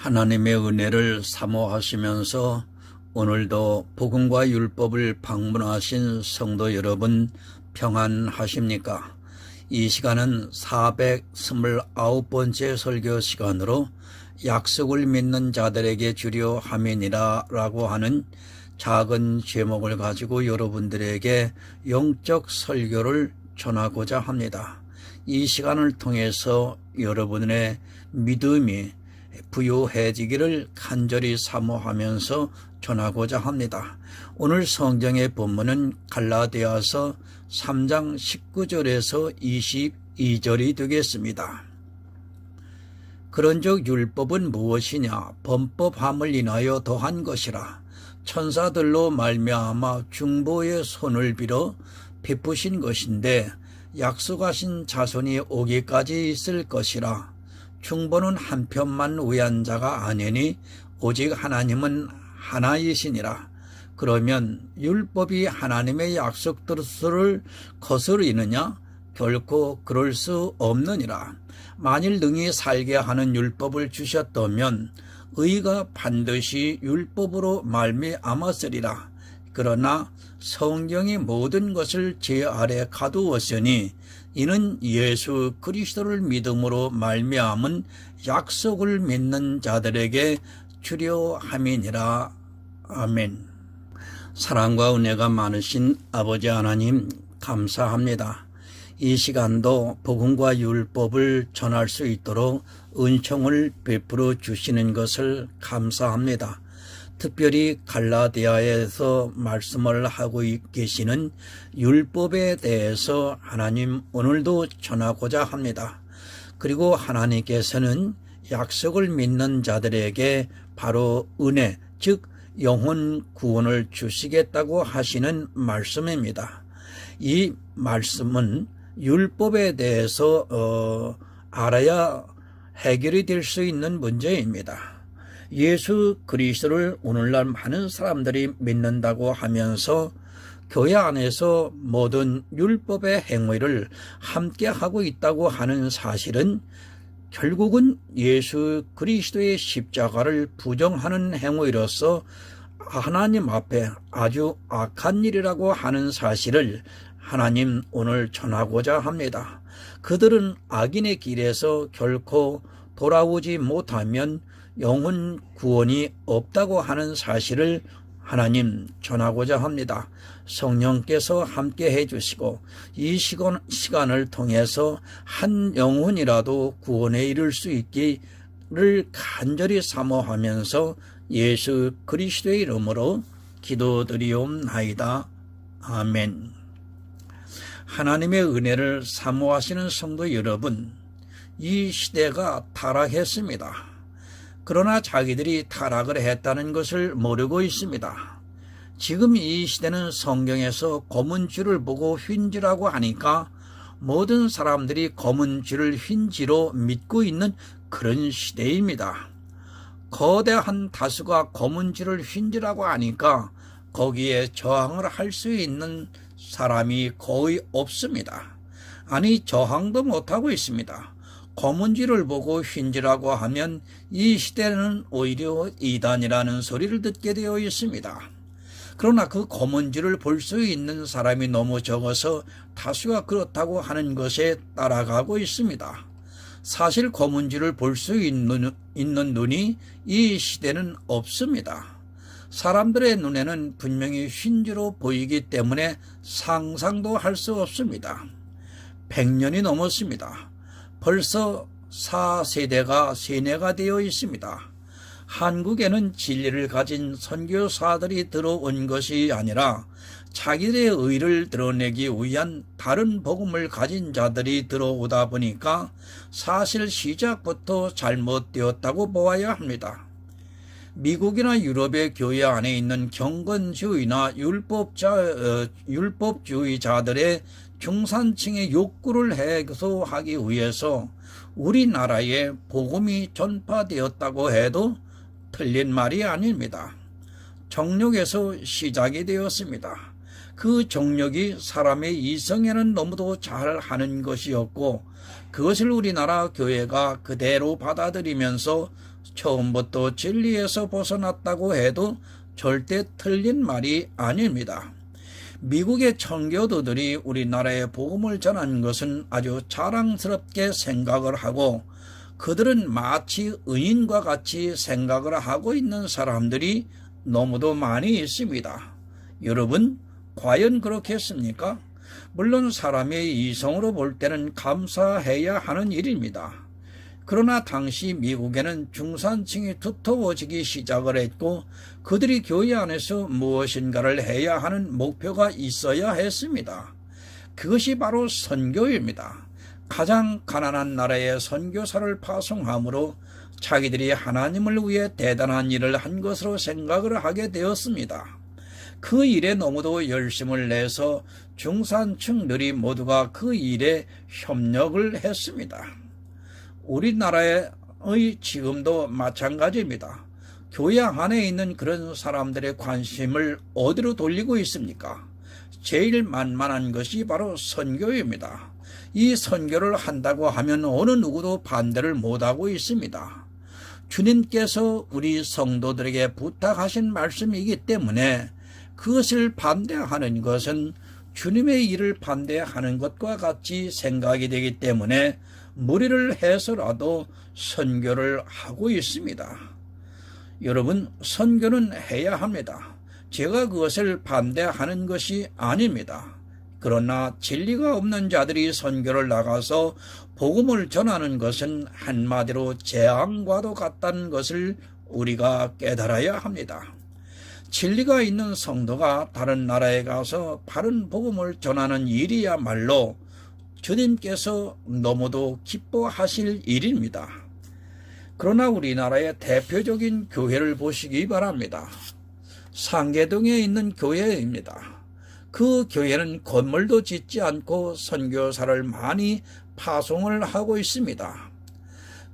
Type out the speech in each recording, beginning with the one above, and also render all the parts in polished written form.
하나님의 은혜를 사모하시면서 오늘도 복음과 율법을 방문하신 성도 여러분 평안하십니까? 이 시간은 429번째 설교 시간으로 약속을 믿는 자들에게 주려 함이니라 라고 하는 작은 제목을 가지고 여러분들에게 영적 설교를 전하고자 합니다. 이 시간을 통해서 여러분의 믿음이 부요해지기를 간절히 사모하면서 전하고자 합니다. 오늘 성경의 본문은 갈라디아서 3장 19절에서 22절이 되겠습니다. 그런즉 율법은 무엇이냐? 범법함을 인하여 더한 것이라. 천사들로 말미암아 중보의 손을 빌어 베푸신 것인데 약속하신 자손이 오기까지 있을 것이라. 중보는 한편만 위한 자가 아니니 오직 하나님은 하나이시니라. 그러면 율법이 하나님의 약속들을 거스르느냐? 결코 그럴 수 없느니라. 만일 능히 살게 하는 율법을 주셨다면 의가 반드시 율법으로 말미암았으리라. 그러나 성경이 모든 것을 제 아래 가두었으니 이는 예수 그리스도를 믿음으로 말미암은 약속을 믿는 자들에게 주려 함이니라. 아멘. 사랑과 은혜가 많으신 아버지 하나님 감사합니다. 이 시간도 복음과 율법을 전할 수 있도록 은총을 베풀어 주시는 것을 감사합니다. 특별히 갈라디아에서 말씀을 하고 계시는 율법에 대해서 하나님 오늘도 전하고자 합니다. 그리고 하나님께서는 약속을 믿는 자들에게 바로 은혜, 즉 영혼 구원을 주시겠다고 하시는 말씀입니다. 이 말씀은 율법에 대해서 알아야 해결이 될 수 있는 문제입니다. 예수 그리스도를 오늘날 많은 사람들이 믿는다고 하면서 교회 안에서 모든 율법의 행위를 함께 하고 있다고 하는 사실은 결국은 예수 그리스도의 십자가를 부정하는 행위로서 하나님 앞에 아주 악한 일이라고 하는 사실을 하나님 오늘 전하고자 합니다. 그들은 악인의 길에서 결코 돌아오지 못하면 영혼 구원이 없다고 하는 사실을 하나님 전하고자 합니다. 성령께서 함께 해주시고 이 시간을 통해서 한 영혼이라도 구원에 이를 수 있기를 간절히 사모하면서 예수 그리스도의 이름으로 기도드리옵나이다. 아멘. 하나님의 은혜를 사모하시는 성도 여러분, 이 시대가 타락했습니다. 그러나 자기들이 타락을 했다는 것을 모르고 있습니다. 지금 이 시대는 성경에서 검은 쥐를 보고 휜쥐라고 하니까 모든 사람들이 검은 쥐를 휜쥐로 믿고 있는 그런 시대입니다. 거대한 다수가 검은 쥐를 휜쥐라고 하니까 거기에 저항을 할 수 있는 사람이 거의 없습니다. 아니, 저항도 못하고 있습니다. 검은 쥐를 보고 휜쥐라고 하면 이 시대는 오히려 이단이라는 소리를 듣게 되어 있습니다. 그러나 그 검은 쥐를 볼 수 있는 사람이 너무 적어서 다수가 그렇다고 하는 것에 따라가고 있습니다. 사실 검은 쥐를 볼 수 있는 눈이 이 시대는 없습니다. 사람들의 눈에는 분명히 휜쥐로 보이기 때문에 상상도 할 수 없습니다. 100년이 넘었습니다. 벌써 4세대가 세뇌가 되어 있습니다. 한국에는 진리를 가진 선교사들이 들어온 것이 아니라 자기들의 의를 드러내기 위한 다른 복음을 가진 자들이 들어오다 보니까 사실 시작부터 잘못되었다고 보아야 합니다. 미국이나 유럽의 교회 안에 있는 경건주의나 율법주의자들의 중산층의 욕구를 해소하기 위해서 우리나라에 복음이 전파되었다고 해도 틀린 말이 아닙니다. 정욕에서 시작이 되었습니다. 그 정욕이 사람의 이성에는 너무도 잘하는 것이었고 그것을 우리나라 교회가 그대로 받아들이면서 처음부터 진리에서 벗어났다고 해도 절대 틀린 말이 아닙니다. 미국의 청교도들이 우리나라에 복음을 전한 것은 아주 자랑스럽게 생각을 하고, 그들은 마치 의인과 같이 생각을 하고 있는 사람들이 너무도 많이 있습니다. 여러분, 과연 그렇겠습니까? 물론 사람의 이성으로 볼 때는 감사해야 하는 일입니다. 그러나 당시 미국에는 중산층이 두터워지기 시작을 했고, 그들이 교회 안에서 무엇인가를 해야 하는 목표가 있어야 했습니다. 그것이 바로 선교입니다. 가장 가난한 나라에 선교사를 파송함으로 자기들이 하나님을 위해 대단한 일을 한 것으로 생각을 하게 되었습니다. 그 일에 너무도 열심을 내서 중산층들이 모두가 그 일에 협력을 했습니다. 우리나라의 지금도 마찬가지입니다. 교회 안에 있는 그런 사람들의 관심을 어디로 돌리고 있습니까? 제일 만만한 것이 바로 선교입니다. 이 선교를 한다고 하면 어느 누구도 반대를 못하고 있습니다. 주님께서 우리 성도들에게 부탁하신 말씀이기 때문에 그것을 반대하는 것은 주님의 일을 반대하는 것과 같이 생각이 되기 때문에 무리를 해서라도 선교를 하고 있습니다. 여러분, 선교는 해야 합니다. 제가 그것을 반대하는 것이 아닙니다. 그러나 진리가 없는 자들이 선교를 나가서 복음을 전하는 것은 한마디로 재앙과도 같다는 것을 우리가 깨달아야 합니다. 진리가 있는 성도가 다른 나라에 가서 바른 복음을 전하는 일이야말로 주님께서 너무도 기뻐하실 일입니다. 그러나 우리나라의 대표적인 교회를 보시기 바랍니다. 상계동에 있는 교회입니다. 그 교회는 건물도 짓지 않고 선교사를 많이 파송을 하고 있습니다.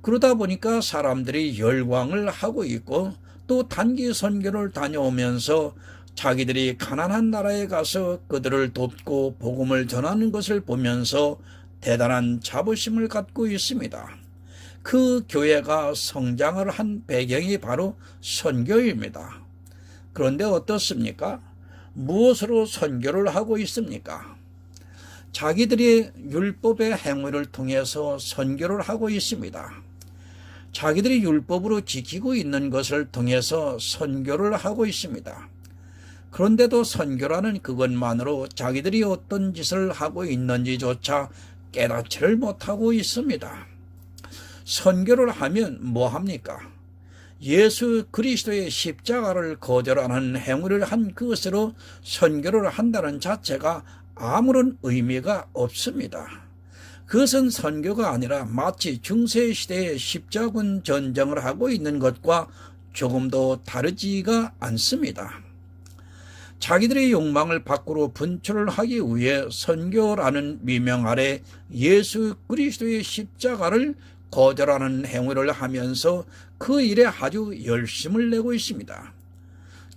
그러다 보니까 사람들이 열광을 하고 있고, 또 단기 선교를 다녀오면서 자기들이 가난한 나라에 가서 그들을 돕고 복음을 전하는 것을 보면서 대단한 자부심을 갖고 있습니다. 그 교회가 성장을 한 배경이 바로 선교입니다. 그런데 어떻습니까? 무엇으로 선교를 하고 있습니까? 자기들이 율법의 행위를 통해서 선교를 하고 있습니다. 자기들이 율법으로 지키고 있는 것을 통해서 선교를 하고 있습니다. 그런데도 선교라는 그것만으로 자기들이 어떤 짓을 하고 있는지조차 깨닫지를 못하고 있습니다. 선교를 하면 뭐합니까? 예수 그리스도의 십자가를 거절하는 행위를 한 그것으로 선교를 한다는 자체가 아무런 의미가 없습니다. 그것은 선교가 아니라 마치 중세시대의 십자군 전쟁을 하고 있는 것과 조금도 다르지가 않습니다. 자기들의 욕망을 밖으로 분출을 하기 위해 선교라는 미명 아래 예수 그리스도의 십자가를 거절하는 행위를 하면서 그 일에 아주 열심을 내고 있습니다.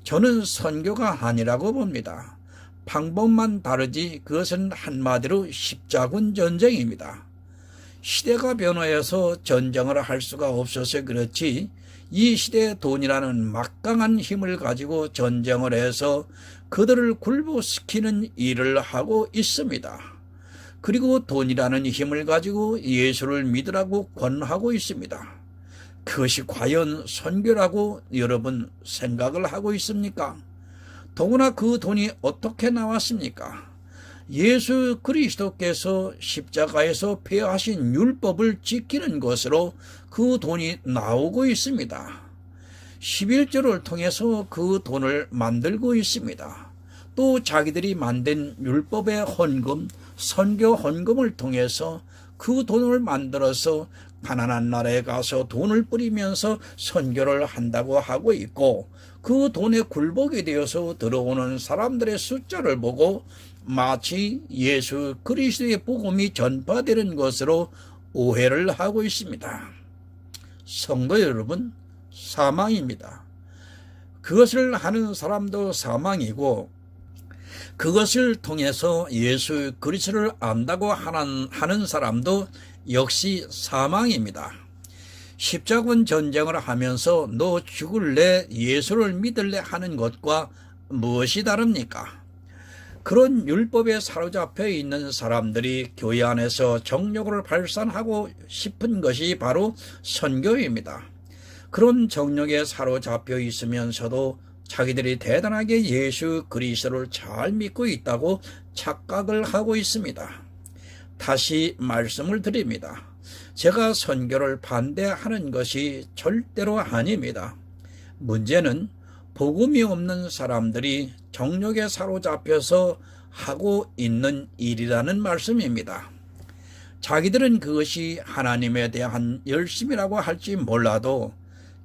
저는 선교가 아니라고 봅니다. 방법만 다르지 그것은 한마디로 십자군 전쟁입니다. 시대가 변화해서 전쟁을 할 수가 없어서 그렇지, 이 시대의 돈이라는 막강한 힘을 가지고 전쟁을 해서 그들을 굴복시키는 일을 하고 있습니다. 그리고 돈이라는 힘을 가지고 예수를 믿으라고 권하고 있습니다. 그것이 과연 선교라고 여러분 생각을 하고 있습니까? 더구나 그 돈이 어떻게 나왔습니까? 예수 그리스도께서 십자가에서 폐하신 율법을 지키는 것으로 그 돈이 나오고 있습니다. 11조를 통해서 그 돈을 만들고 있습니다. 또 자기들이 만든 율법의 헌금, 선교 헌금을 통해서 그 돈을 만들어서 가난한 나라에 가서 돈을 뿌리면서 선교를 한다고 하고 있고, 그 돈에 굴복이 되어서 들어오는 사람들의 숫자를 보고 마치 예수 그리스도의 복음이 전파되는 것으로 오해를 하고 있습니다. 성도 여러분, 사망입니다. 그것을 하는 사람도 사망이고, 그것을 통해서 예수 그리스도를 안다고 하는 사람도 역시 사망입니다. 십자군 전쟁을 하면서 너 죽을래 예수를 믿을래 하는 것과 무엇이 다릅니까? 그런 율법에 사로잡혀 있는 사람들이 교회 안에서 정욕을 발산하고 싶은 것이 바로 선교입니다. 그런 정욕에 사로잡혀 있으면서도 자기들이 대단하게 예수 그리스도를 잘 믿고 있다고 착각을 하고 있습니다. 다시 말씀을 드립니다. 제가 선교를 반대하는 것이 절대로 아닙니다. 문제는 복음이 없는 사람들이 정욕에 사로잡혀서 하고 있는 일이라는 말씀입니다. 자기들은 그것이 하나님에 대한 열심이라고 할지 몰라도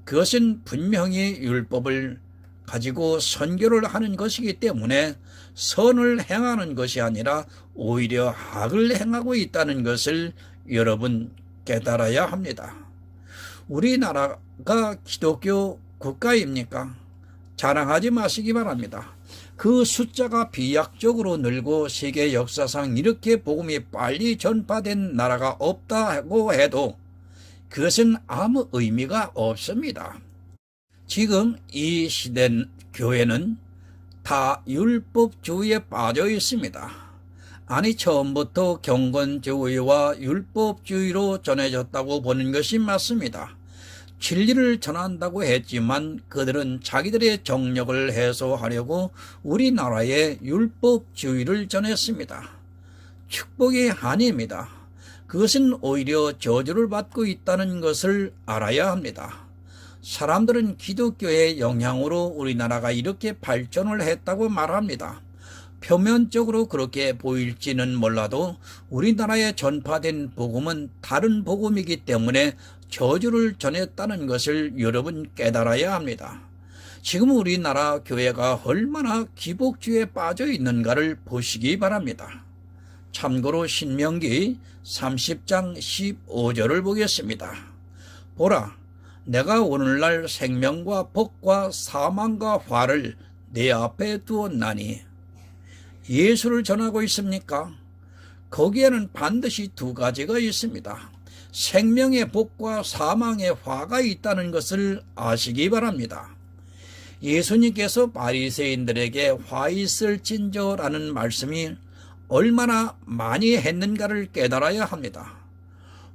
그것은 분명히 율법을 가지고 선교를 하는 것이기 때문에 선을 행하는 것이 아니라 오히려 악을 행하고 있다는 것을 여러분 깨달아야 합니다. 우리나라가 기독교 국가입니까? 자랑하지 마시기 바랍니다. 그 숫자가 비약적으로 늘고 세계 역사상 이렇게 복음이 빨리 전파된 나라가 없다고 해도 그것은 아무 의미가 없습니다. 지금 이 시대 교회는 다 율법주의에 빠져 있습니다. 아니 처음부터 경건주의와 율법주의로 전해졌다고 보는 것이 맞습니다. 진리를 전한다고 했지만 그들은 자기들의 정력을 해소하려고 우리나라에 율법주의를 전했습니다. 축복이 아닙니다. 그것은 오히려 저주를 받고 있다는 것을 알아야 합니다. 사람들은 기독교의 영향으로 우리나라가 이렇게 발전을 했다고 말합니다. 표면적으로 그렇게 보일지는 몰라도 우리나라에 전파된 복음은 다른 복음이기 때문에 저주를 전했다는 것을 여러분 깨달아야 합니다. 지금 우리나라 교회가 얼마나 기복주의에 빠져 있는가를 보시기 바랍니다. 참고로 신명기 30장 15절을 보겠습니다. 보라, 내가 오늘날 생명과 복과 사망과 화를 내 앞에 두었나니. 예수를 전하고 있습니까? 거기에는 반드시 두 가지가 있습니다. 생명의 복과 사망의 화가 있다는 것을 아시기 바랍니다. 예수님께서 바리새인들에게 화 있을진저라는 말씀이 얼마나 많이 했는가를 깨달아야 합니다.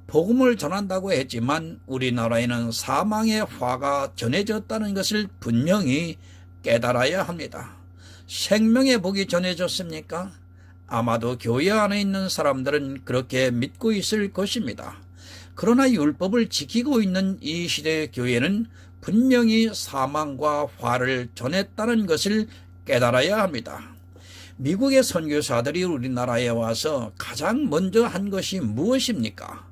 복음을 전한다고 했지만 우리나라에는 사망의 화가 전해졌다는 것을 분명히 깨달아야 합니다. 생명의 복이 전해졌습니까? 아마도 교회 안에 있는 사람들은 그렇게 믿고 있을 것입니다. 그러나 율법을 지키고 있는 이 시대의 교회는 분명히 사망과 화를 전했다는 것을 깨달아야 합니다. 미국의 선교사들이 우리나라에 와서 가장 먼저 한 것이 무엇입니까?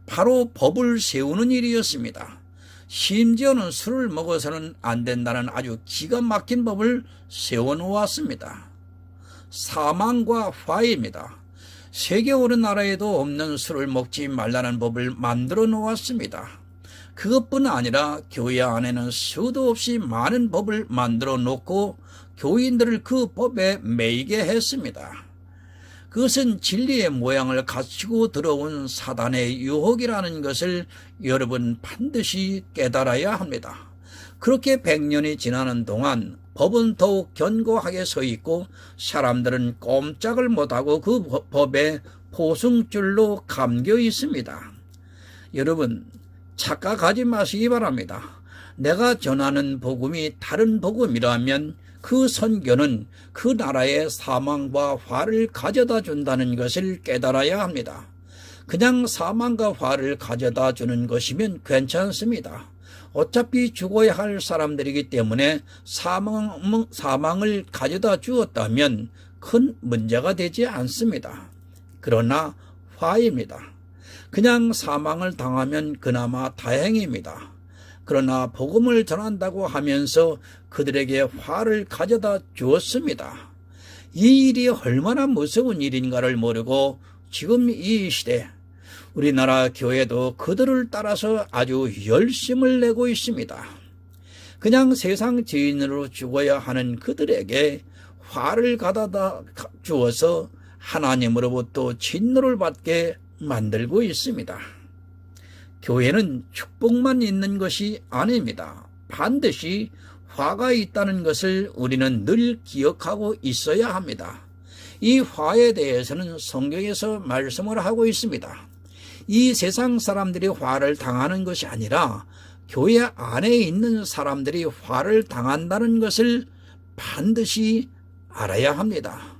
바로 법을 세우는 일이었습니다. 심지어는 술을 먹어서는 안 된다는 아주 기가 막힌 법을 세워놓았습니다. 사망과 화입니다. 세계 어느 나라에도 없는 술을 먹지 말라는 법을 만들어 놓았습니다. 그것뿐 아니라 교회 안에는 수도 없이 많은 법을 만들어 놓고 교인들을 그 법에 매이게 했습니다. 그것은 진리의 모양을 갖추고 들어온 사단의 유혹이라는 것을 여러분 반드시 깨달아야 합니다. 그렇게 100년이 지나는 동안 법은 더욱 견고하게 서 있고 사람들은 꼼짝을 못하고 그 법에 포승줄로 감겨 있습니다. 여러분 착각하지 마시기 바랍니다. 내가 전하는 복음이 다른 복음이라면 그 선교는 그 나라의 사망과 화를 가져다 준다는 것을 깨달아야 합니다. 그냥 사망과 화를 가져다 주는 것이면 괜찮습니다. 어차피 죽어야 할 사람들이기 때문에 사망을 가져다 주었다면 큰 문제가 되지 않습니다. 그러나 화입니다. 그냥 사망을 당하면 그나마 다행입니다. 그러나 복음을 전한다고 하면서 그들에게 화를 가져다 주었습니다. 이 일이 얼마나 무서운 일인가를 모르고 지금 이 시대 우리나라 교회도 그들을 따라서 아주 열심을 내고 있습니다. 그냥 세상 죄인으로 죽어야 하는 그들에게 화를 가져다 주어서 하나님으로부터 진노를 받게 만들고 있습니다. 교회는 축복만 있는 것이 아닙니다. 반드시 화가 있다는 것을 우리는 늘 기억하고 있어야 합니다. 이 화에 대해서는 성경에서 말씀을 하고 있습니다. 이 세상 사람들이 화를 당하는 것이 아니라 교회 안에 있는 사람들이 화를 당한다는 것을 반드시 알아야 합니다.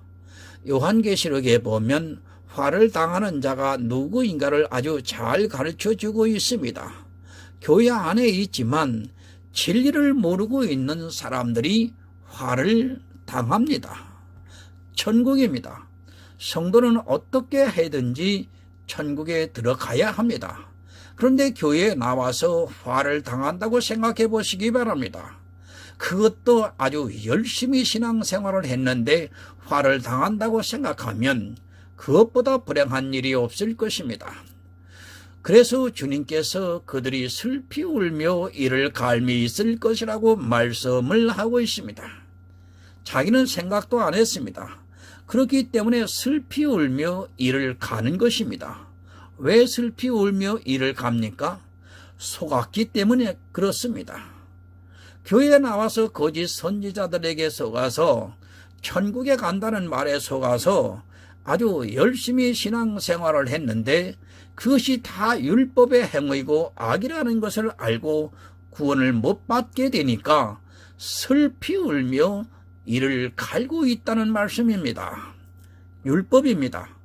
요한계시록에 보면 화를 당하는 자가 누구인가를 아주 잘 가르쳐주고 있습니다. 교회 안에 있지만 진리를 모르고 있는 사람들이 화를 당합니다. 천국입니다. 성도는 어떻게 해든지 천국에 들어가야 합니다. 그런데 교회에 나와서 화를 당한다고 생각해 보시기 바랍니다. 그것도 아주 열심히 신앙생활을 했는데 화를 당한다고 생각하면 그것보다 불행한 일이 없을 것입니다. 그래서 주님께서 그들이 슬피 울며 이를 갈미 있을 것이라고 말씀을 하고 있습니다. 자기는 생각도 안 했습니다. 그렇기 때문에 슬피 울며 이를 가는 것입니다. 왜 슬피 울며 이를 갑니까? 속았기 때문에 그렇습니다. 교회에 나와서 거짓 선지자들에게 속아서 천국에 간다는 말에 속아서 아주 열심히 신앙생활을 했는데 그것이 다 율법의 행위고 악이라는 것을 알고 구원을 못 받게 되니까 슬피 울며 이를 갈고 있다는 말씀입니다. 율법입니다.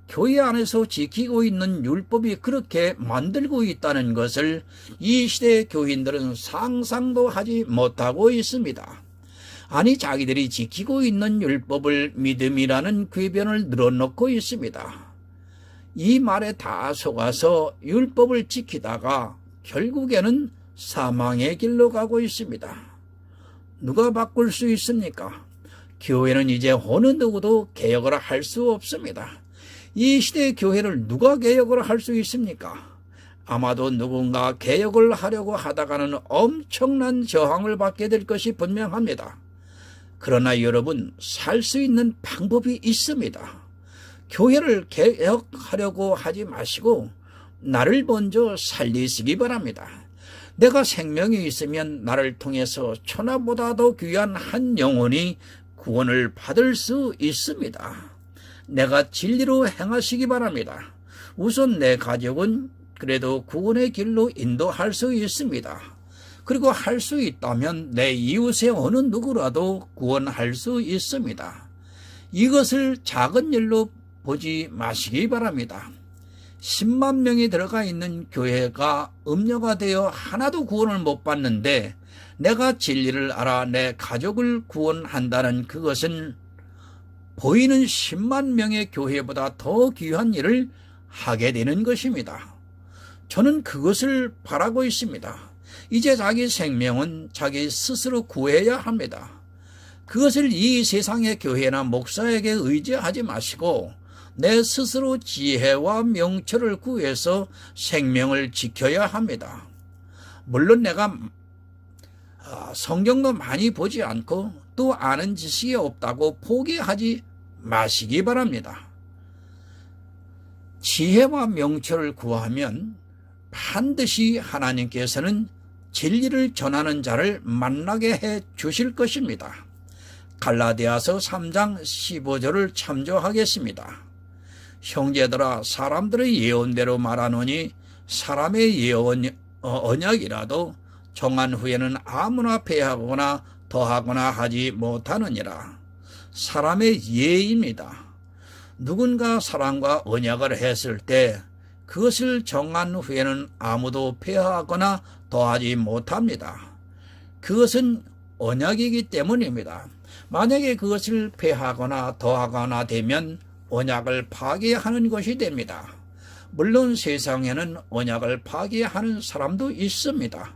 교회 안에서 지키고 있는 율법이 그렇게 만들고 있다는 것을 이 시대의 교인들은 상상도 하지 못하고 있습니다. 아니, 자기들이 지키고 있는 율법을 믿음이라는 궤변을 늘어놓고 있습니다. 이 말에 다 속아서 율법을 지키다가 결국에는 사망의 길로 가고 있습니다. 누가 바꿀 수 있습니까? 교회는 이제 어느 누구도 개혁을 할 수 없습니다. 이 시대의 교회를 누가 개혁을 할 수 있습니까? 아마도 누군가 개혁을 하려고 하다가는 엄청난 저항을 받게 될 것이 분명합니다. 그러나 여러분, 살 수 있는 방법이 있습니다. 교회를 개혁하려고 하지 마시고 나를 먼저 살리시기 바랍니다. 내가 생명이 있으면 나를 통해서 천하보다도 귀한 한 영혼이 구원을 받을 수 있습니다. 내가 진리로 행하시기 바랍니다. 우선 내 가족은 그래도 구원의 길로 인도할 수 있습니다. 그리고 할 수 있다면 내 이웃의 어느 누구라도 구원할 수 있습니다. 이것을 작은 일로 보지 마시기 바랍니다. 10만 명이 들어가 있는 교회가 음녀가 되어 하나도 구원을 못 받는데 내가 진리를 알아 내 가족을 구원한다는 그것은 보이는 10만 명의 교회보다 더 귀한 일을 하게 되는 것입니다. 저는 그것을 바라고 있습니다. 이제 자기 생명은 자기 스스로 구해야 합니다. 그것을 이 세상의 교회나 목사에게 의지하지 마시고 내 스스로 지혜와 명철을 구해서 생명을 지켜야 합니다. 물론 내가 성경도 많이 보지 않고 또 아는 지식이 없다고 포기하지 마시기 바랍니다. 지혜와 명철을 구하면 반드시 하나님께서는 진리를 전하는 자를 만나게 해 주실 것입니다. 갈라디아서 3장 15절을 참조하겠습니다. 형제들아, 사람들의 예언대로 말하노니 사람의 언약이라도 정한 후에는 아무나 폐하거나 더하거나 하지 못하느니라. 사람의 예입니다. 누군가 사람과 언약을 했을 때 그것을 정한 후에는 아무도 폐하거나 더하지 못합니다. 그것은 언약이기 때문입니다. 만약에 그것을 폐하거나 더하거나 되면 언약을 파괴하는 것이 됩니다. 물론 세상에는 언약을 파괴하는 사람도 있습니다.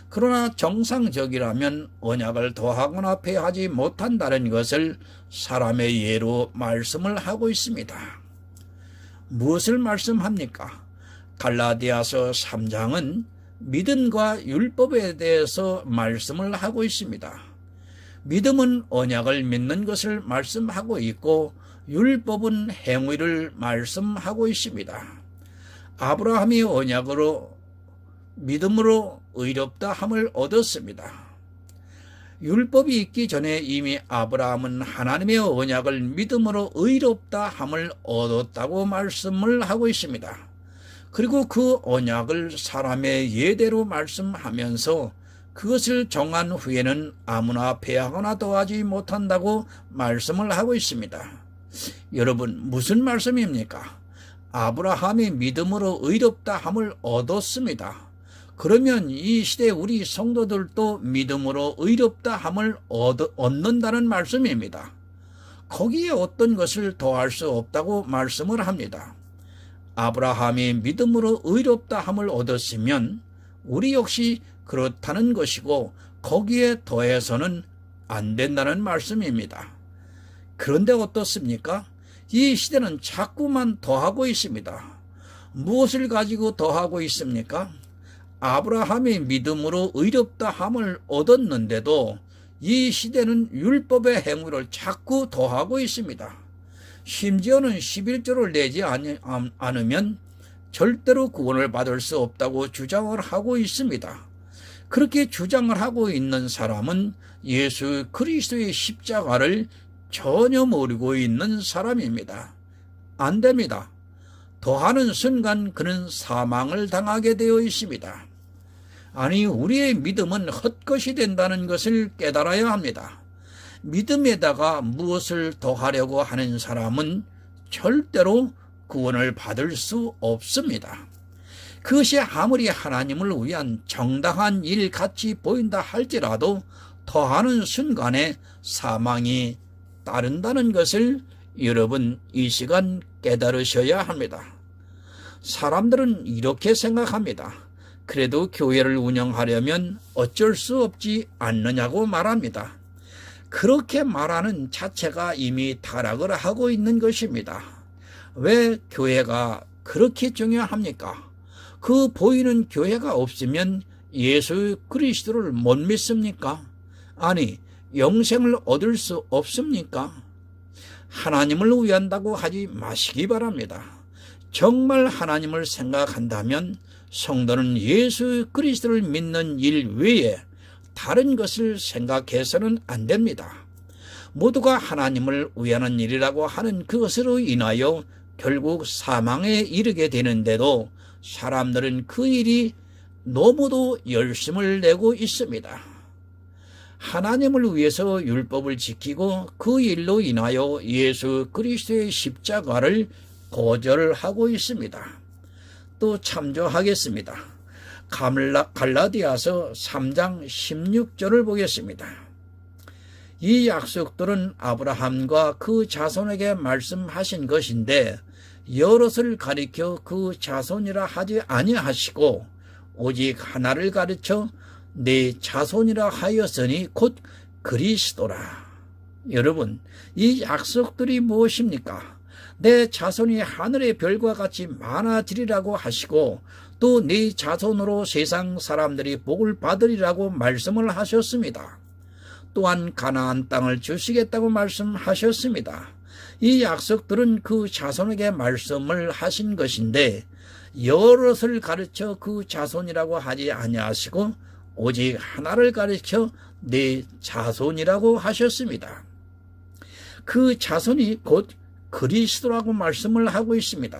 그러나 정상적이라면 언약을 더하거나 폐하지 못한다는 것을 사람의 예로 말씀을 하고 있습니다. 무엇을 말씀합니까? 갈라디아서 3장은 믿음과 율법에 대해서 말씀을 하고 있습니다. 믿음은 언약을 믿는 것을 말씀하고 있고 율법은 행위를 말씀하고 있습니다. 아브라함이 언약으로 믿음으로 의롭다 함을 얻었습니다. 율법이 있기 전에 이미 아브라함은 하나님의 언약을 믿음으로 의롭다 함을 얻었다고 말씀을 하고 있습니다. 그리고 그 언약을 사람의 예대로 말씀하면서 그것을 정한 후에는 아무나 배하거나 더하지 못한다고 말씀을 하고 있습니다. 여러분, 무슨 말씀입니까? 아브라함이 믿음으로 의롭다 함을 얻었습니다. 그러면 이 시대 우리 성도들도 믿음으로 의롭다 함을 얻는다는 말씀입니다. 거기에 어떤 것을 더할 수 없다고 말씀을 합니다. 아브라함이 믿음으로 의롭다 함을 얻었으면 우리 역시 그렇다는 것이고 거기에 더해서는 안 된다는 말씀입니다. 그런데 어떻습니까? 이 시대는 자꾸만 더하고 있습니다. 무엇을 가지고 더하고 있습니까? 아브라함이 믿음으로 의롭다 함을 얻었는데도 이 시대는 율법의 행위를 자꾸 더하고 있습니다. 심지어는 11조를 내지 않으면 절대로 구원을 받을 수 없다고 주장을 하고 있습니다. 그렇게 주장을 하고 있는 사람은 예수 그리스도의 십자가를 전혀 모르고 있는 사람입니다. 안 됩니다. 더하는 순간 그는 사망을 당하게 되어 있습니다. 아니, 우리의 믿음은 헛것이 된다는 것을 깨달아야 합니다. 믿음에다가 무엇을 더하려고 하는 사람은 절대로 구원을 받을 수 없습니다. 그것이 아무리 하나님을 위한 정당한 일 같이 보인다 할지라도 더하는 순간에 사망이 따른다는 것을 여러분 이 시간 깨달으셔야 합니다. 사람들은 이렇게 생각합니다. 그래도 교회를 운영하려면 어쩔 수 없지 않느냐고 말합니다. 그렇게 말하는 자체가 이미 타락을 하고 있는 것입니다. 왜 교회가 그렇게 중요합니까? 그 보이는 교회가 없으면 예수 그리스도를 못 믿습니까? 아니, 영생을 얻을 수 없습니까? 하나님을 위한다고 하지 마시기 바랍니다. 정말 하나님을 생각한다면 성도는 예수 그리스도를 믿는 일 외에 다른 것을 생각해서는 안 됩니다. 모두가 하나님을 위하는 일이라고 하는 그것으로 인하여 결국 사망에 이르게 되는데도 사람들은 그 일이 너무도 열심을 내고 있습니다. 하나님을 위해서 율법을 지키고 그 일로 인하여 예수 그리스도의 십자가를 거절하고 있습니다. 또 참조하겠습니다. 갈라디아서 3장 16절을 보겠습니다. 이 약속들은 아브라함과 그 자손에게 말씀하신 것인데 여럿을 가리켜 그 자손이라 하지 아니하시고 오직 하나를 가르쳐 내 자손이라 하였으니 곧 그리스도라. 여러분, 이 약속들이 무엇입니까? 내 자손이 하늘의 별과 같이 많아지리라고 하시고 또 네 자손으로 세상 사람들이 복을 받으리라고 말씀을 하셨습니다. 또한 가나안 땅을 주시겠다고 말씀하셨습니다. 이 약속들은 그 자손에게 말씀을 하신 것인데 여럿을 가르쳐 그 자손이라고 하지 아니하시고 오직 하나를 가르쳐 네 자손이라고 하셨습니다. 그 자손이 곧 그리스도라고 말씀을 하고 있습니다.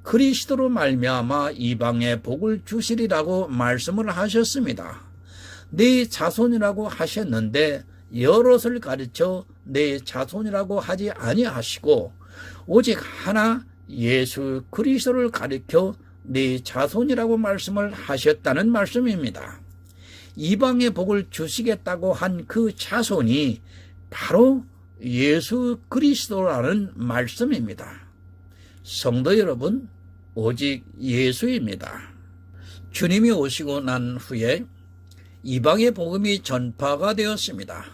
그리스도로 말미암아 이방에 복을 주시리라고 말씀을 하셨습니다. 네 자손이라고 하셨는데 여럿을 가르쳐 네 자손이라고 하지 아니하시고 오직 하나 예수 그리스도를 가르쳐 네 자손이라고 말씀을 하셨다는 말씀입니다. 이방의 복을 주시겠다고 한 그 자손이 바로 예수 그리스도라는 말씀입니다. 성도 여러분, 오직 예수입니다. 주님이 오시고 난 후에 이방의 복음이 전파가 되었습니다.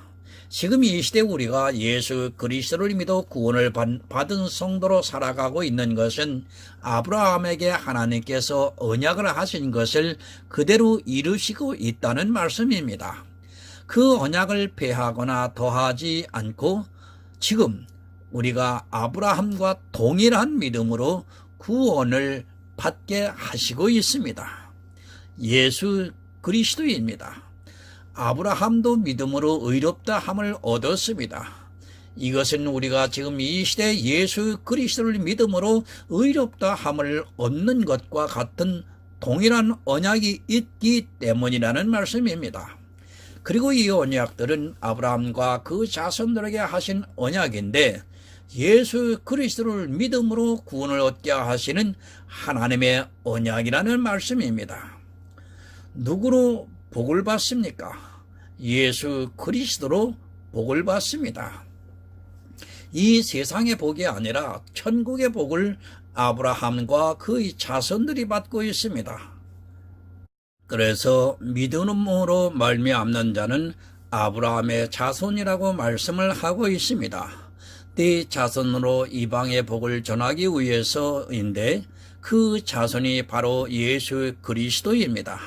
지금 이 시대 우리가 예수 그리스도를 믿어 구원을 받은 성도로 살아가고 있는 것은 아브라함에게 하나님께서 언약을 하신 것을 그대로 이루시고 있다는 말씀입니다. 그 언약을 폐하거나 더하지 않고 지금 우리가 아브라함과 동일한 믿음으로 구원을 받게 하시고 있습니다. 예수 그리스도입니다. 아브라함도 믿음으로 의롭다 함을 얻었습니다. 이것은 우리가 지금 이 시대 예수 그리스도를 믿음으로 의롭다 함을 얻는 것과 같은 동일한 언약이 있기 때문이라는 말씀입니다. 그리고 이 언약들은 아브라함과 그 자손들에게 하신 언약인데 예수 그리스도를 믿음으로 구원을 얻게 하시는 하나님의 언약이라는 말씀입니다. 누구로 복을 받습니까? 예수 그리스도로 복을 받습니다. 이 세상의 복이 아니라 천국의 복을 아브라함과 그의 자손들이 받고 있습니다. 그래서 믿음으로 말미암는 자는 아브라함의 자손이라고 말씀을 하고 있습니다. 네 자손으로 이방의 복을 전하기 위해서인데 그 자손이 바로 예수 그리스도입니다.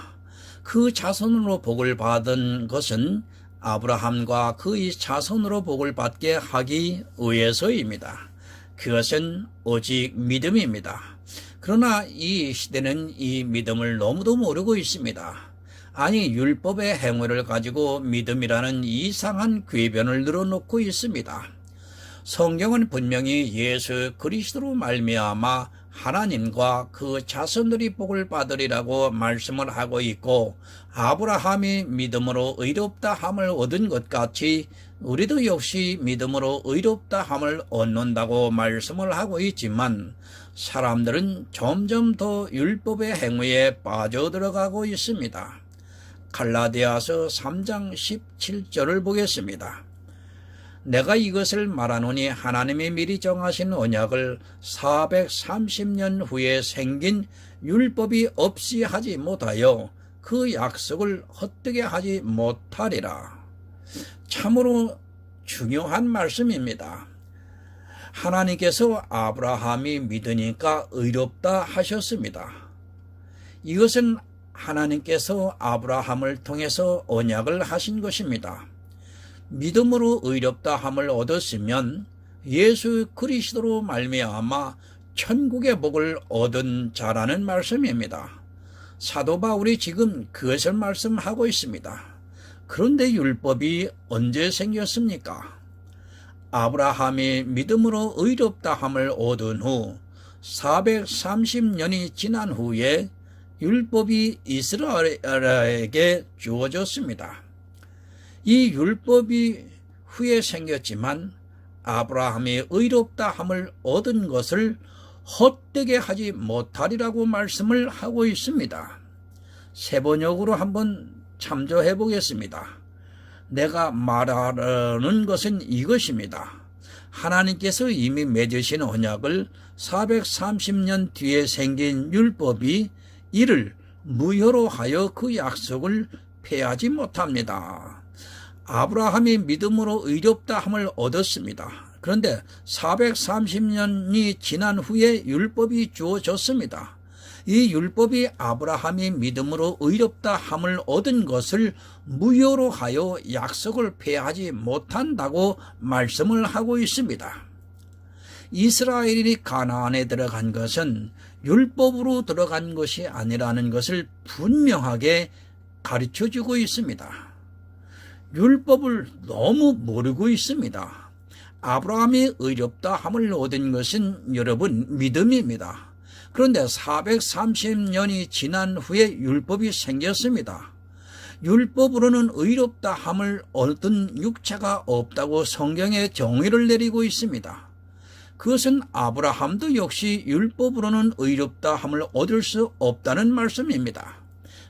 그 자손으로 복을 받은 것은 아브라함과 그의 자손으로 복을 받게 하기 위해서입니다. 그것은 오직 믿음입니다. 그러나 이 시대는 이 믿음을 너무도 모르고 있습니다. 아니 율법의 행위를 가지고 믿음이라는 이상한 궤변을 늘어놓고 있습니다. 성경은 분명히 예수 그리스도로 말미암아 하나님과 그 자손들이 복을 받으리라고 말씀을 하고 있고 아브라함이 믿음으로 의롭다 함을 얻은 것 같이 우리도 역시 믿음으로 의롭다 함을 얻는다고 말씀을 하고 있지만 사람들은 점점 더 율법의 행위에 빠져들어가고 있습니다. 갈라디아서 3장 17절을 보겠습니다. 내가 이것을 말하노니 하나님이 미리 정하신 언약을 430년 후에 생긴 율법이 없이 하지 못하여 그 약속을 헛되게 하지 못하리라. 참으로 중요한 말씀입니다. 하나님께서 아브라함이 믿으니까 의롭다 하셨습니다. 이것은 하나님께서 아브라함을 통해서 언약을 하신 것입니다. 믿음으로 의롭다 함을 얻었으면 예수 그리스도로 말미암아 천국의 복을 얻은 자라는 말씀입니다. 사도 바울이 지금 그것을 말씀하고 있습니다. 그런데 율법이 언제 생겼습니까? 아브라함이 믿음으로 의롭다 함을 얻은 후 430년이 지난 후에 율법이 이스라엘에게 주어졌습니다. 이 율법이 후에 생겼지만 아브라함이 의롭다 함을 얻은 것을 헛되게 하지 못하리라고 말씀을 하고 있습니다. 세번역으로 한번 참조해 보겠습니다. 내가 말하는 것은 이것입니다. 하나님께서 이미 맺으신 언약을 430년 뒤에 생긴 율법이 이를 무효로 하여 그 약속을 폐하지 못합니다. 아브라함이 믿음으로 의롭다 함을 얻었습니다. 그런데 430년이 지난 후에 율법이 주어졌습니다. 이 율법이 아브라함이 믿음으로 의롭다 함을 얻은 것을 무효로 하여 약속을 폐하지 못한다고 말씀을 하고 있습니다. 이스라엘이 가나안에 들어간 것은 율법으로 들어간 것이 아니라는 것을 분명하게 가르쳐주고 있습니다. 율법을 너무 모르고 있습니다. 아브라함이 의롭다 함을 얻은 것은 여러분 믿음입니다. 그런데 430년이 지난 후에 율법이 생겼습니다. 율법으로는 의롭다 함을 얻은 육체가 없다고 성경에 정의를 내리고 있습니다. 그것은 아브라함도 역시 율법으로는 의롭다 함을 얻을 수 없다는 말씀입니다.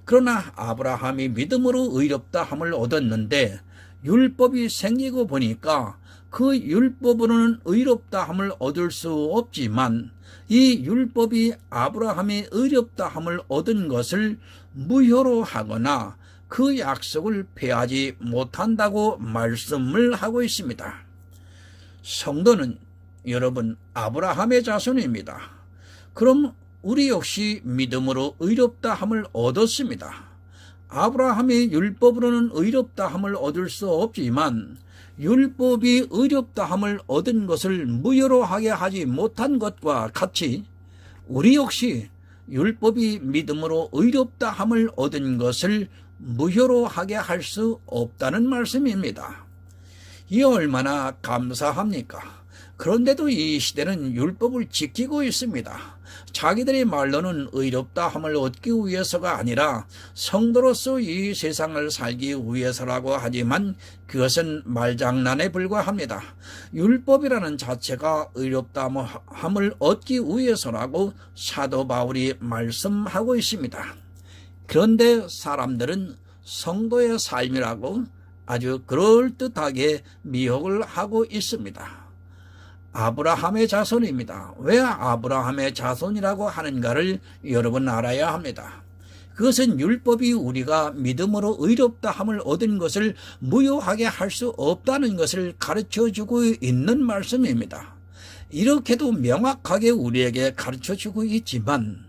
그러나 아브라함이 믿음으로 의롭다 함을 얻었는데 율법이 생기고 보니까 그 율법으로는 의롭다 함을 얻을 수 없지만 이 율법이 아브라함이 의롭다 함을 얻은 것을 무효로 하거나 그 약속을 폐하지 못한다고 말씀을 하고 있습니다. 성도는 여러분 아브라함의 자손입니다. 그럼 우리 역시 믿음으로 의롭다 함을 얻었습니다. 아브라함이 율법으로는 의롭다 함을 얻을 수 없지만 율법이 의롭다 함을 얻은 것을 무효로 하게 하지 못한 것과 같이 우리 역시 율법이 믿음으로 의롭다 함을 얻은 것을 무효로 하게 할 수 없다는 말씀입니다. 이 얼마나 감사합니까? 그런데도 이 시대는 율법을 지키고 있습니다. 자기들의 말로는 의롭다 함을 얻기 위해서가 아니라 성도로서 이 세상을 살기 위해서라고 하지만 그것은 말장난에 불과합니다. 율법이라는 자체가 의롭다 함을 얻기 위해서라고 사도 바울이 말씀하고 있습니다. 그런데 사람들은 성도의 삶이라고 아주 그럴듯하게 미혹을 하고 있습니다. 아브라함의 자손입니다. 왜 아브라함의 자손이라고 하는가를 여러분 알아야 합니다. 그것은 율법이 우리가 믿음으로 의롭다 함을 얻은 것을 무효하게 할 수 없다는 것을 가르쳐주고 있는 말씀입니다. 이렇게도 명확하게 우리에게 가르쳐주고 있지만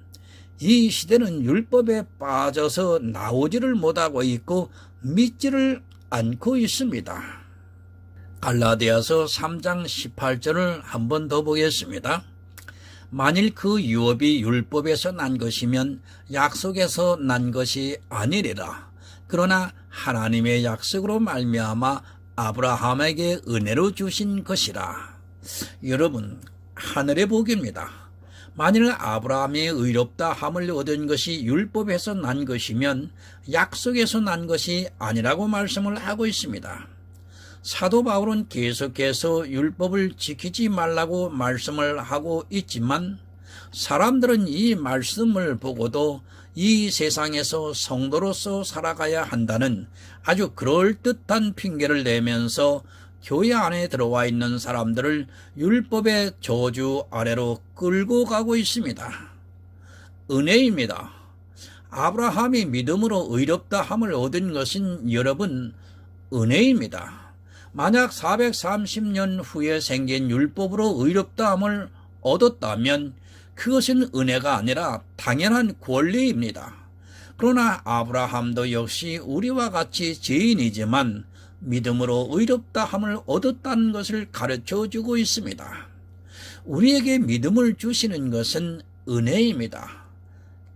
이 시대는 율법에 빠져서 나오지를 못하고 있고 믿지를 않고 있습니다. 갈라디아서 3장 18절을 한 번 더 보겠습니다. 만일 그 유업이 율법에서 난 것이면 약속에서 난 것이 아니리라. 그러나 하나님의 약속으로 말미암아 아브라함에게 은혜로 주신 것이라. 여러분, 하늘의 복입니다. 만일 아브라함이 의롭다 함을 얻은 것이 율법에서 난 것이면 약속에서 난 것이 아니라고 말씀을 하고 있습니다. 사도 바울은 계속해서 율법을 지키지 말라고 말씀을 하고 있지만 사람들은 이 말씀을 보고도 이 세상에서 성도로서 살아가야 한다는 아주 그럴듯한 핑계를 내면서 교회 안에 들어와 있는 사람들을 율법의 저주 아래로 끌고 가고 있습니다. 은혜입니다. 아브라함이 믿음으로 의롭다 함을 얻은 것은 여러분 은혜입니다. 만약 430년 후에 생긴 율법으로 의롭다함을 얻었다면 그것은 은혜가 아니라 당연한 권리입니다. 그러나 아브라함도 역시 우리와 같이 죄인이지만 믿음으로 의롭다함을 얻었다는 것을 가르쳐주고 있습니다. 우리에게 믿음을 주시는 것은 은혜입니다.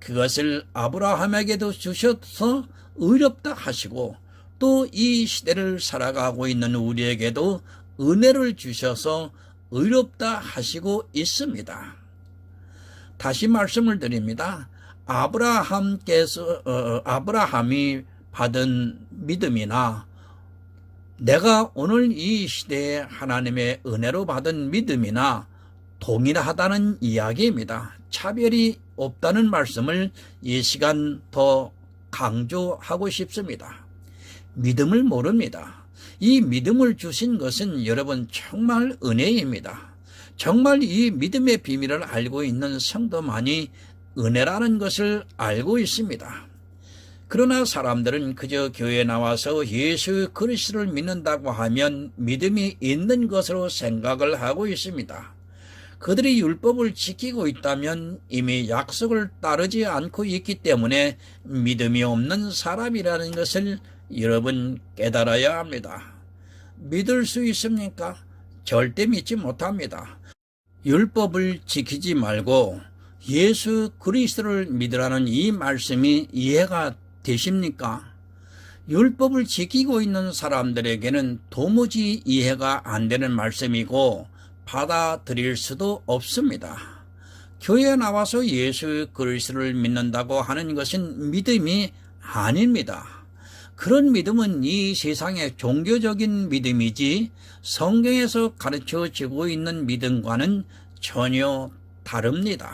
그것을 아브라함에게도 주셔서 의롭다 하시고 또 이 시대를 살아가고 있는 우리에게도 은혜를 주셔서 의롭다 하시고 있습니다. 다시 말씀을 드립니다. 아브라함이 받은 믿음이나 내가 오늘 이 시대에 하나님의 은혜로 받은 믿음이나 동일하다는 이야기입니다. 차별이 없다는 말씀을 이 시간 더 강조하고 싶습니다. 믿음을 모릅니다. 이 믿음을 주신 것은 여러분 정말 은혜입니다. 정말 이 믿음의 비밀을 알고 있는 성도만이 은혜라는 것을 알고 있습니다. 그러나 사람들은 그저 교회에 나와서 예수 그리스도를 믿는다고 하면 믿음이 있는 것으로 생각을 하고 있습니다. 그들이 율법을 지키고 있다면 이미 약속을 따르지 않고 있기 때문에 믿음이 없는 사람이라는 것을 여러분 깨달아야 합니다. 믿을 수 있습니까? 절대 믿지 못합니다. 율법을 지키지 말고 예수 그리스도를 믿으라는 이 말씀이 이해가 되십니까? 율법을 지키고 있는 사람들에게는 도무지 이해가 안 되는 말씀이고 받아들일 수도 없습니다. 교회에 나와서 예수 그리스도를 믿는다고 하는 것은 믿음이 아닙니다. 그런 믿음은 이 세상의 종교적인 믿음이지 성경에서 가르쳐지고 있는 믿음과는 전혀 다릅니다.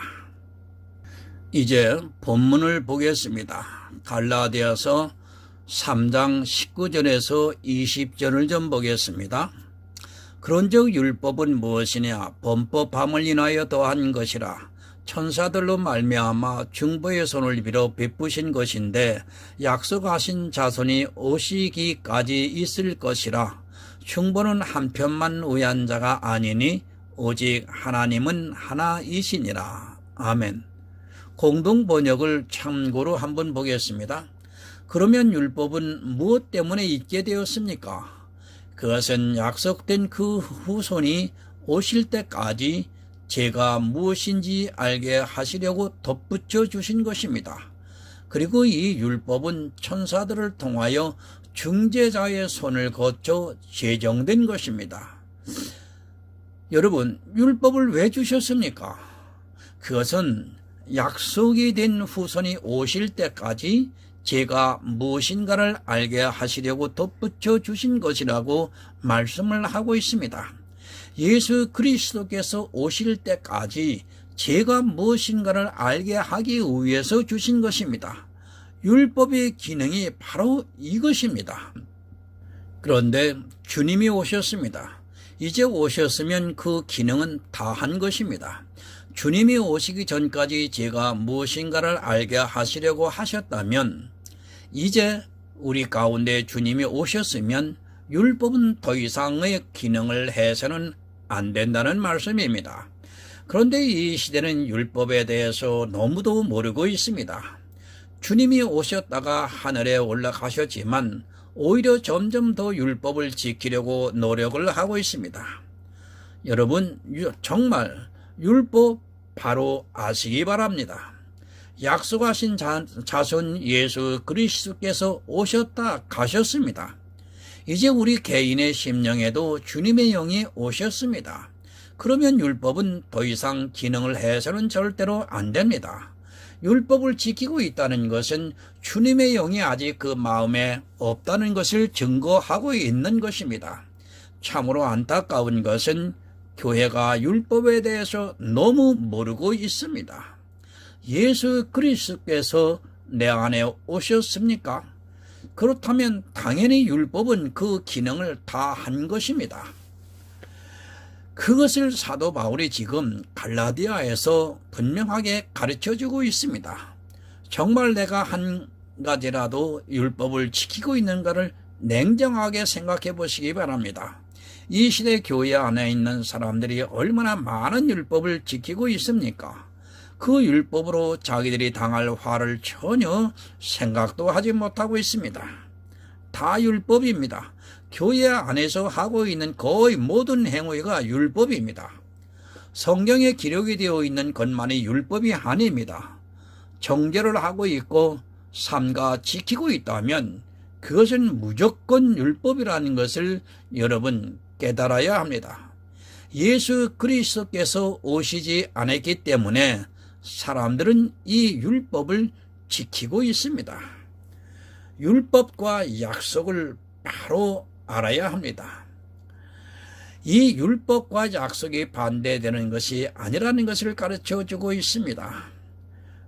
이제 본문을 보겠습니다. 갈라디아서 3장 19절에서 20절을 좀 보겠습니다. 그런즉 율법은 무엇이냐? 범법함을 인하여 더한 것이라. 천사들로 말미암아 중보의 손을 빌어 베푸신 것인데 약속하신 자손이 오시기까지 있을 것이라. 중보는 한편만 위한 자가 아니니 오직 하나님은 하나이시니라. 아멘. 공동 번역을 참고로 한번 보겠습니다. 그러면 율법은 무엇 때문에 있게 되었습니까? 그것은 약속된 그 후손이 오실 때까지 제가 무엇인지 알게 하시려고 덧붙여 주신 것입니다. 그리고 이 율법은 천사들을 통하여 중재자의 손을 거쳐 제정된 것입니다. 여러분, 율법을 왜 주셨습니까? 그것은 약속이 된 후손이 오실 때까지 제가 무엇인가를 알게 하시려고 덧붙여 주신 것이라고 말씀을 하고 있습니다. 예수 그리스도께서 오실 때까지 제가 무엇인가를 알게 하기 위해서 주신 것입니다. 율법의 기능이 바로 이것입니다. 그런데 주님이 오셨습니다. 이제 오셨으면 그 기능은 다 한 것입니다. 주님이 오시기 전까지 제가 무엇인가를 알게 하시려고 하셨다면 이제 우리 가운데 주님이 오셨으면 율법은 더 이상의 기능을 해서는 안 된다는 말씀입니다. 그런데 이 시대는 율법에 대해서 너무도 모르고 있습니다. 주님이 오셨다가 하늘에 올라가셨지만 오히려 점점 더 율법을 지키려고 노력을 하고 있습니다. 여러분, 정말 율법 바로 아시기 바랍니다. 약속하신 자손 예수 그리스도께서 오셨다 가셨습니다. 이제 우리 개인의 심령에도 주님의 영이 오셨습니다. 그러면 율법은 더 이상 기능을 해서는 절대로 안 됩니다. 율법을 지키고 있다는 것은 주님의 영이 아직 그 마음에 없다는 것을 증거하고 있는 것입니다. 참으로 안타까운 것은 교회가 율법에 대해서 너무 모르고 있습니다. 예수 그리스도께서 내 안에 오셨습니까? 그렇다면 당연히 율법은 그 기능을 다 한 것입니다. 그것을 사도 바울이 지금 갈라디아에서 분명하게 가르쳐주고 있습니다. 정말 내가 한 가지라도 율법을 지키고 있는가를 냉정하게 생각해 보시기 바랍니다. 이 시대 교회 안에 있는 사람들이 얼마나 많은 율법을 지키고 있습니까? 그 율법으로 자기들이 당할 화를 전혀 생각도 하지 못하고 있습니다. 다 율법입니다. 교회 안에서 하고 있는 거의 모든 행위가 율법입니다. 성경에 기록이 되어 있는 것만이 율법이 아닙니다. 정죄를 하고 있고 삼가 지키고 있다면 그것은 무조건 율법이라는 것을 여러분 깨달아야 합니다. 예수 그리스도께서 오시지 않았기 때문에 사람들은 이 율법을 지키고 있습니다. 율법과 약속을 바로 알아야 합니다. 이 율법과 약속이 반대되는 것이 아니라는 것을 가르쳐주고 있습니다.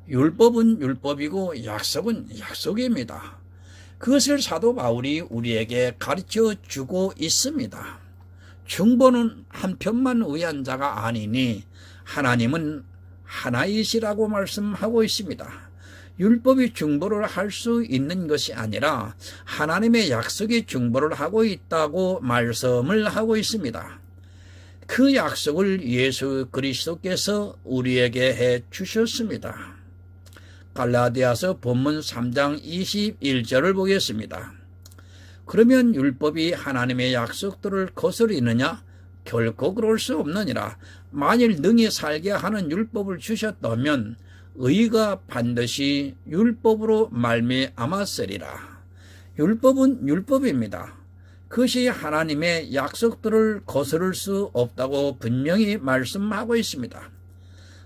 율법은 율법이고 약속은 약속입니다. 그것을 사도 바울이 우리에게 가르쳐주고 있습니다. 중보는 한편만 의한 자가 아니니 하나님은 하나이시라고 말씀하고 있습니다. 율법이 중보를 할 수 있는 것이 아니라 하나님의 약속이 중보를 하고 있다고 말씀을 하고 있습니다. 그 약속을 예수 그리스도께서 우리에게 해 주셨습니다. 갈라디아서 본문 3장 21절을 보겠습니다. 그러면 율법이 하나님의 약속들을 거스리느냐? 결코 그럴 수 없느니라. 만일 능히 살게 하는 율법을 주셨다면 의가 반드시 율법으로 말미암았으리라. 율법은 율법입니다. 그것이 하나님의 약속들을 거스를 수 없다고 분명히 말씀하고 있습니다.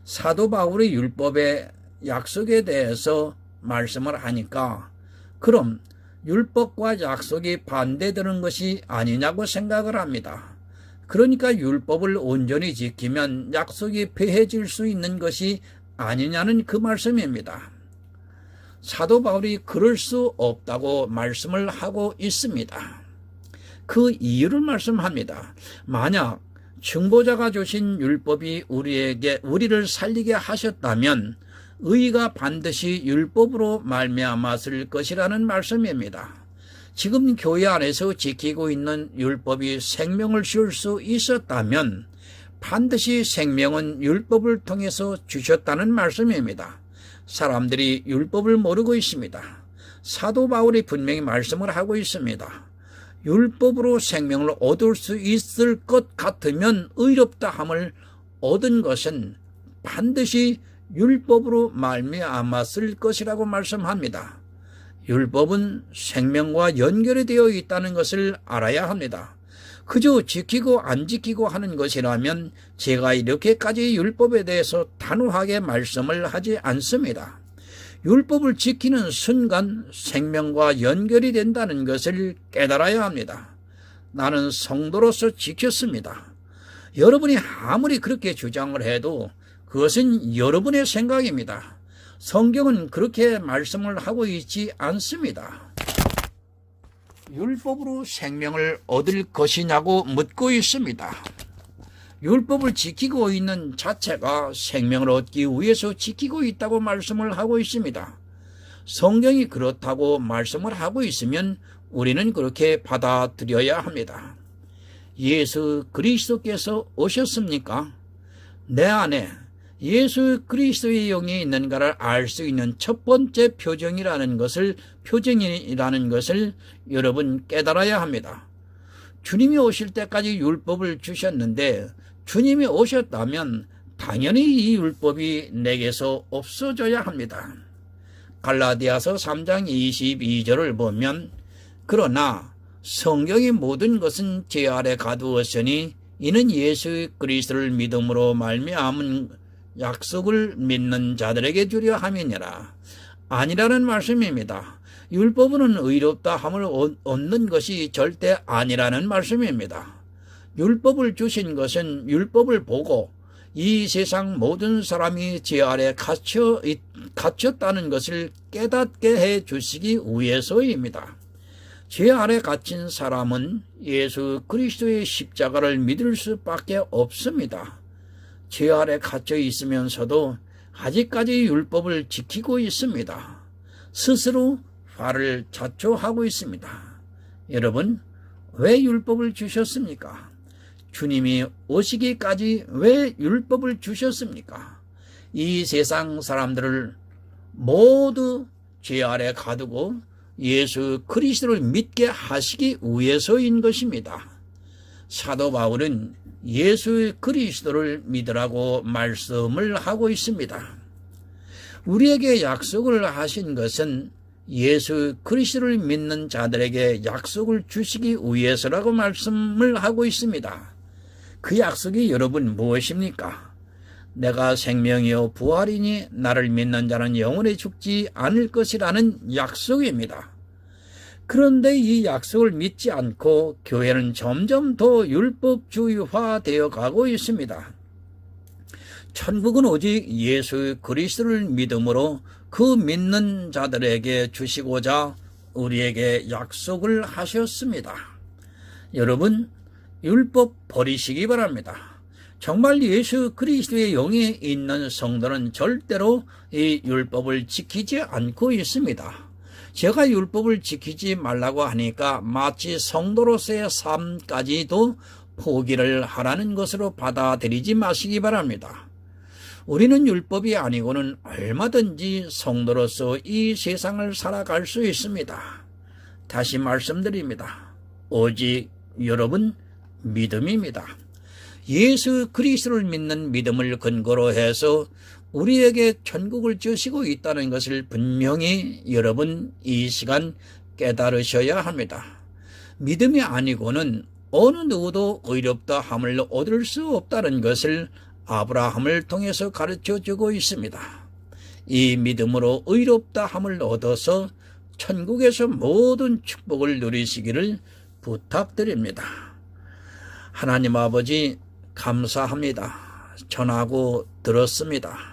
사도 바울이 율법의 약속에 대해서 말씀을 하니까 그럼 율법과 약속이 반대되는 것이 아니냐고 생각을 합니다. 그러니까 율법을 온전히 지키면 약속이 폐해질 수 있는 것이 아니냐는 그 말씀입니다. 사도 바울이 그럴 수 없다고 말씀을 하고 있습니다. 그 이유를 말씀합니다. 만약 중보자가 주신 율법이 우리를 살리게 하셨다면 의가 반드시 율법으로 말미암았을 것이라는 말씀입니다. 지금 교회 안에서 지키고 있는 율법이 생명을 줄 수 있었다면 반드시 생명은 율법을 통해서 주셨다는 말씀입니다. 사람들이 율법을 모르고 있습니다. 사도 바울이 분명히 말씀을 하고 있습니다. 율법으로 생명을 얻을 수 있을 것 같으면 의롭다 함을 얻은 것은 반드시 율법으로 말미암았을 것이라고 말씀합니다. 율법은 생명과 연결이 되어 있다는 것을 알아야 합니다. 그저 지키고 안 지키고 하는 것이라면 제가 이렇게까지 율법에 대해서 단호하게 말씀을 하지 않습니다. 율법을 지키는 순간 생명과 연결이 된다는 것을 깨달아야 합니다. 나는 성도로서 지켰습니다. 여러분이 아무리 그렇게 주장을 해도 그것은 여러분의 생각입니다. 성경은 그렇게 말씀을 하고 있지 않습니다. 율법으로 생명을 얻을 것이냐고 묻고 있습니다. 율법을 지키고 있는 자체가 생명을 얻기 위해서 지키고 있다고 말씀을 하고 있습니다. 성경이 그렇다고 말씀을 하고 있으면 우리는 그렇게 받아들여야 합니다. 예수 그리스도께서 오셨습니까? 내 안에 예수 그리스도의 영이 있는가를 알 수 있는 첫 번째 표정이라는 것을 여러분 깨달아야 합니다. 주님이 오실 때까지 율법을 주셨는데 주님이 오셨다면 당연히 이 율법이 내게서 없어져야 합니다. 갈라디아서 3장 22절을 보면 그러나 성경의 모든 것은 제 아래 가두었으니 이는 예수 그리스도를 믿음으로 말미암은 약속을 믿는 자들에게 주려 함이니라. 아니라는 말씀입니다. 율법은 의롭다 함을 얻는 것이 절대 아니라는 말씀입니다. 율법을 주신 것은 율법을 보고 이 세상 모든 사람이 제 아래 갇혔다는 것을 깨닫게 해 주시기 위해서입니다. 제 아래 갇힌 사람은 예수 그리스도의 십자가를 믿을 수밖에 없습니다. 제 아래 갇혀 있으면서도 아직까지 율법을 지키고 있습니다. 스스로 화를 자초하고 있습니다. 여러분, 왜 율법을 주셨습니까? 주님이 오시기까지 왜 율법을 주셨습니까? 이 세상 사람들을 모두 죄 아래 가두고 예수 그리스도를 믿게 하시기 위해서인 것입니다. 사도 바울은 예수 그리스도를 믿으라고 말씀을 하고 있습니다. 우리에게 약속을 하신 것은 예수 그리스도를 믿는 자들에게 약속을 주시기 위해서라고 말씀을 하고 있습니다. 그 약속이 여러분 무엇입니까? 내가 생명이요 부활이니 나를 믿는 자는 영원히 죽지 않을 것이라는 약속입니다. 그런데 이 약속을 믿지 않고 교회는 점점 더 율법주의화되어 가고 있습니다. 천국은 오직 예수 그리스도를 믿음으로 그 믿는 자들에게 주시고자 우리에게 약속을 하셨습니다. 여러분, 율법 버리시기 바랍니다. 정말 예수 그리스도의 영이 있는 성도는 절대로 이 율법을 지키지 않고 있습니다. 제가 율법을 지키지 말라고 하니까 마치 성도로서의 삶까지도 포기를 하라는 것으로 받아들이지 마시기 바랍니다. 우리는 율법이 아니고는 얼마든지 성도로서 이 세상을 살아갈 수 있습니다. 다시 말씀드립니다. 오직 여러분 믿음입니다. 예수 그리스도를 믿는 믿음을 근거로 해서 우리에게 천국을 주시고 있다는 것을 분명히 여러분 이 시간 깨달으셔야 합니다. 믿음이 아니고는 어느 누구도 의롭다 함을 얻을 수 없다는 것을 아브라함을 통해서 가르쳐주고 있습니다. 이 믿음으로 의롭다 함을 얻어서 천국에서 모든 축복을 누리시기를 부탁드립니다. 하나님 아버지 감사합니다. 전하고 들었습니다.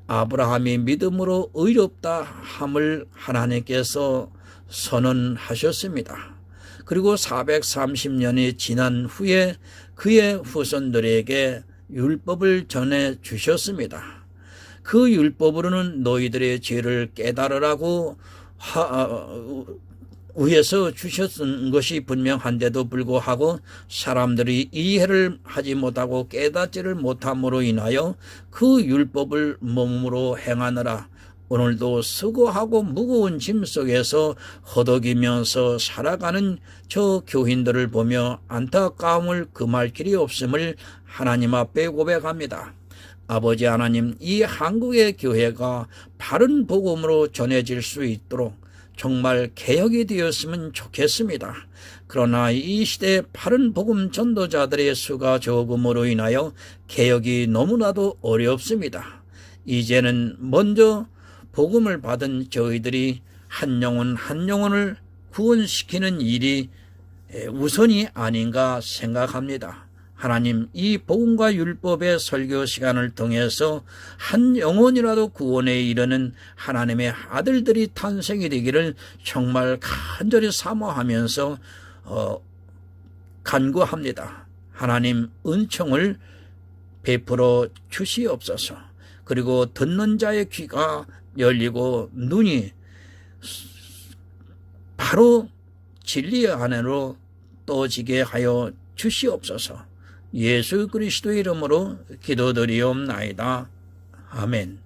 아브라함이 믿음으로 의롭다 함을 하나님께서 선언하셨습니다. 그리고 430년이 지난 후에 그의 후손들에게 율법을 전해 주셨습니다. 그 율법으로는 너희들의 죄를 깨달으라고 위해서 주셨던 것이 분명한데도 불구하고 사람들이 이해를 하지 못하고 깨닫지를 못함으로 인하여 그 율법을 몸으로 행하느라 오늘도 수고하고 무거운 짐 속에서 허덕이면서 살아가는 저 교인들을 보며 안타까움을 금할 길이 없음을 하나님 앞에 고백합니다. 아버지 하나님, 이 한국의 교회가 바른 복음으로 전해질 수 있도록 정말 개혁이 되었으면 좋겠습니다. 그러나 이 시대 바른 복음 전도자들의 수가 적음으로 인하여 개혁이 너무나도 어렵습니다. 이제는 먼저 복음을 받은 저희들이 한 영혼 한 영혼을 구원시키는 일이 우선이 아닌가 생각합니다. 하나님, 이 복음과 율법의 설교 시간을 통해서 한 영혼이라도 구원에 이르는 하나님의 아들들이 탄생이 되기를 정말 간절히 사모하면서 간구합니다. 하나님, 은총을 베풀어 주시옵소서. 그리고 듣는 자의 귀가 열리고 눈이 바로 진리의 안으로 떠지게 하여 주시옵소서. 예수 그리스도의 이름으로 기도드리옵나이다. 아멘.